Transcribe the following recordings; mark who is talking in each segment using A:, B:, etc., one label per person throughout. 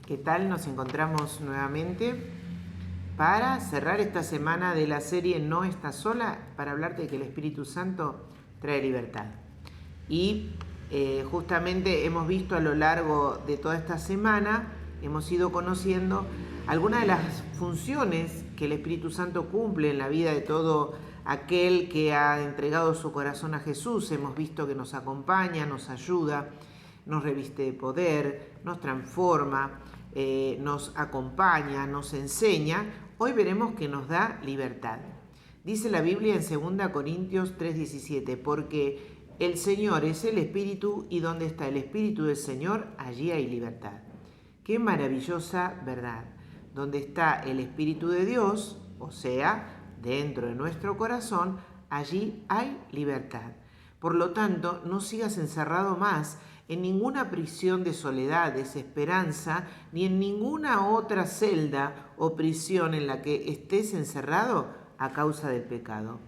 A: ¿Qué tal? Nos encontramos nuevamente para cerrar esta semana de la serie No Estás Sola, para hablarte de que el Espíritu Santo trae libertad. Y justamente hemos visto a lo largo de toda esta semana, hemos ido conociendo algunas de las funciones que el Espíritu Santo cumple en la vida de todo aquel que ha entregado su corazón a Jesús. Hemos visto que nos acompaña, nos ayuda, nos reviste de poder, nos transforma, nos acompaña, nos enseña. Hoy veremos que nos da libertad. Dice la Biblia en 2 Corintios 3:17, porque el Señor es el Espíritu y donde está el Espíritu del Señor, allí hay libertad. Qué maravillosa verdad. Donde está el Espíritu de Dios, o sea, dentro de nuestro corazón, allí hay libertad. Por lo tanto, no sigas encerrado más en ninguna prisión de soledad, desesperanza, ni en ninguna otra celda o prisión en la que estés encerrado a causa del pecado.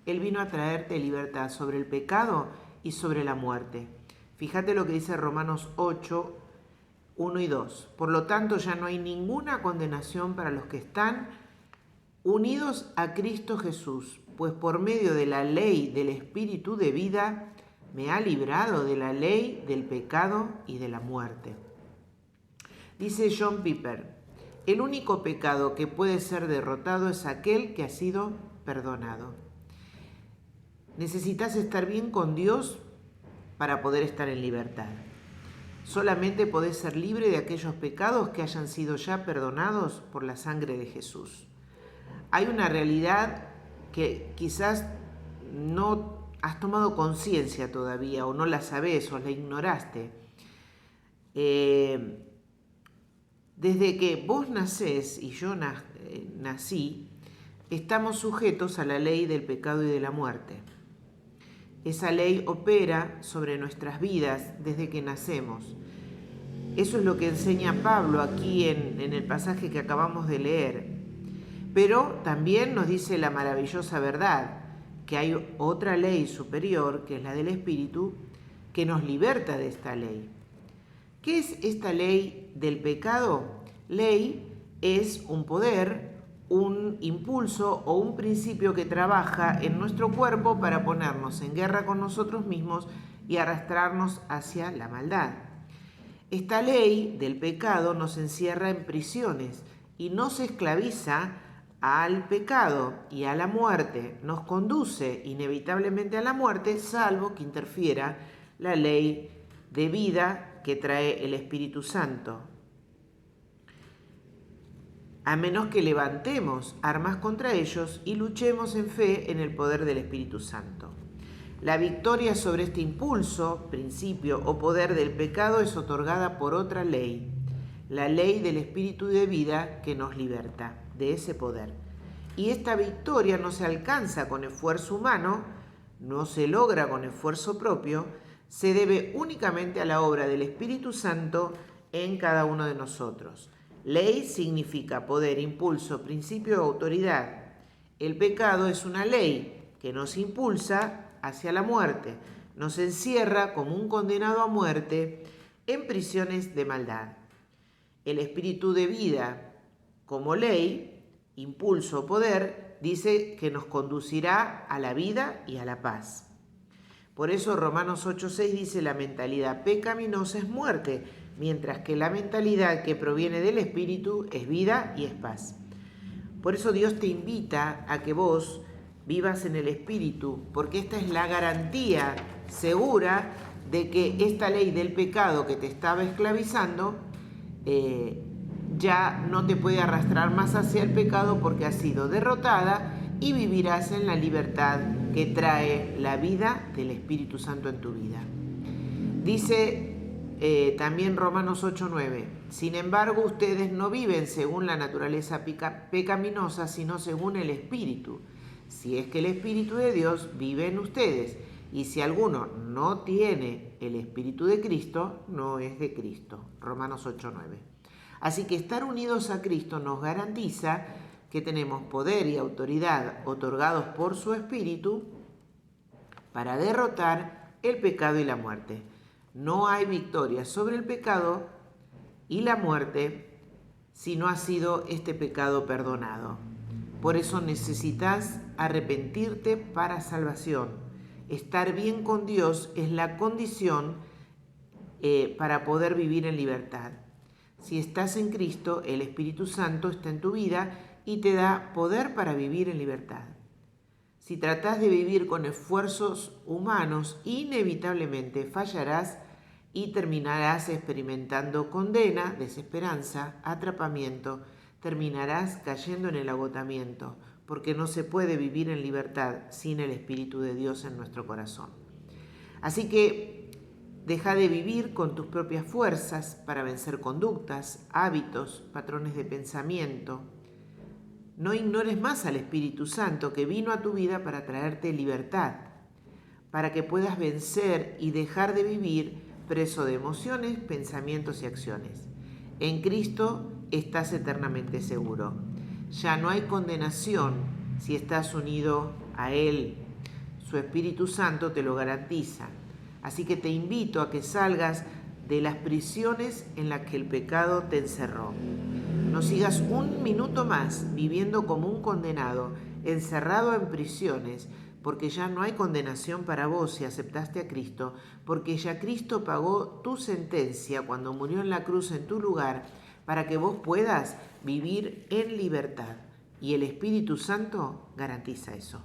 A: Él vino a traerte libertad sobre el pecado y sobre la muerte. Fíjate lo que dice Romanos 8, 1 y 2. Por lo tanto, ya no hay ninguna condenación para los que están unidos a Cristo Jesús, pues por medio de la ley del Espíritu de vida, me ha librado de la ley del pecado y de la muerte. Dice John Piper, el único pecado que puede ser derrotado es aquel que ha sido perdonado. Necesitas estar bien con Dios para poder estar en libertad. Solamente podés ser libre de aquellos pecados que hayan sido ya perdonados por la sangre de Jesús. Hay una realidad que quizás no has tomado conciencia todavía, o no la sabés, o la ignoraste. Desde que vos nacés y yo nací, estamos sujetos a la ley del pecado y de la muerte. Esa ley opera sobre nuestras vidas desde que nacemos. Eso es lo que enseña Pablo aquí en el pasaje que acabamos de leer. Pero también nos dice la maravillosa verdad, que hay otra ley superior, que es la del Espíritu, que nos liberta de esta ley. ¿Qué es esta ley del pecado? Ley es un poder, un impulso o un principio que trabaja en nuestro cuerpo para ponernos en guerra con nosotros mismos y arrastrarnos hacia la maldad. Esta ley del pecado nos encierra en prisiones y nos esclaviza al pecado y a la muerte, nos conduce inevitablemente a la muerte, salvo que interfiera la ley de vida que trae el Espíritu Santo. A menos que levantemos armas contra ellos y luchemos en fe en el poder del Espíritu Santo. La victoria sobre este impulso, principio o poder del pecado es otorgada por otra ley, la ley del Espíritu de vida que nos liberta de ese poder. Y esta victoria no se alcanza con esfuerzo humano, no se logra con esfuerzo propio, se debe únicamente a la obra del Espíritu Santo en cada uno de nosotros. Ley significa poder, impulso, principio o autoridad. El pecado es una ley que nos impulsa hacia la muerte, nos encierra como un condenado a muerte en prisiones de maldad. El Espíritu de vida, como ley, impulso o poder, dice que nos conducirá a la vida y a la paz. Por eso Romanos 8:6 dice, la mentalidad pecaminosa es muerte, mientras que la mentalidad que proviene del Espíritu es vida y es paz. Por eso Dios te invita a que vos vivas en el Espíritu, porque esta es la garantía segura de que esta ley del pecado que te estaba esclavizando ya no te puede arrastrar más hacia el pecado porque ha sido derrotada y vivirás en la libertad que trae la vida del Espíritu Santo en tu vida. Dice también Romanos 8:9, sin embargo ustedes no viven según la naturaleza pecaminosa, sino según el Espíritu. Si es que el Espíritu de Dios vive en ustedes, y si alguno no tiene el Espíritu de Cristo, no es de Cristo. Romanos 8:9. Así que estar unidos a Cristo nos garantiza que tenemos poder y autoridad otorgados por su Espíritu para derrotar el pecado y la muerte. No hay victoria sobre el pecado y la muerte si no ha sido este pecado perdonado. Por eso necesitas arrepentirte para salvación. Estar bien con Dios es la condición para poder vivir en libertad. Si estás en Cristo, el Espíritu Santo está en tu vida y te da poder para vivir en libertad. Si tratás de vivir con esfuerzos humanos, inevitablemente fallarás y terminarás experimentando condena, desesperanza, atrapamiento. Terminarás cayendo en el agotamiento, porque no se puede vivir en libertad sin el Espíritu de Dios en nuestro corazón. Así que deja de vivir con tus propias fuerzas para vencer conductas, hábitos, patrones de pensamiento. No ignores más al Espíritu Santo que vino a tu vida para traerte libertad, para que puedas vencer y dejar de vivir preso de emociones, pensamientos y acciones. En Cristo estás eternamente seguro. Ya no hay condenación si estás unido a Él. Su Espíritu Santo te lo garantiza. Así que te invito a que salgas de las prisiones en las que el pecado te encerró. No sigas un minuto más viviendo como un condenado, encerrado en prisiones, porque ya no hay condenación para vos si aceptaste a Cristo, porque ya Cristo pagó tu sentencia cuando murió en la cruz en tu lugar, para que vos puedas vivir en libertad. Y el Espíritu Santo garantiza eso.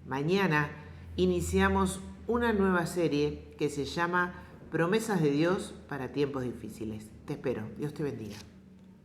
A: Mañana iniciamos una nueva serie que se llama Promesas de Dios para tiempos difíciles. Te espero. Dios te bendiga.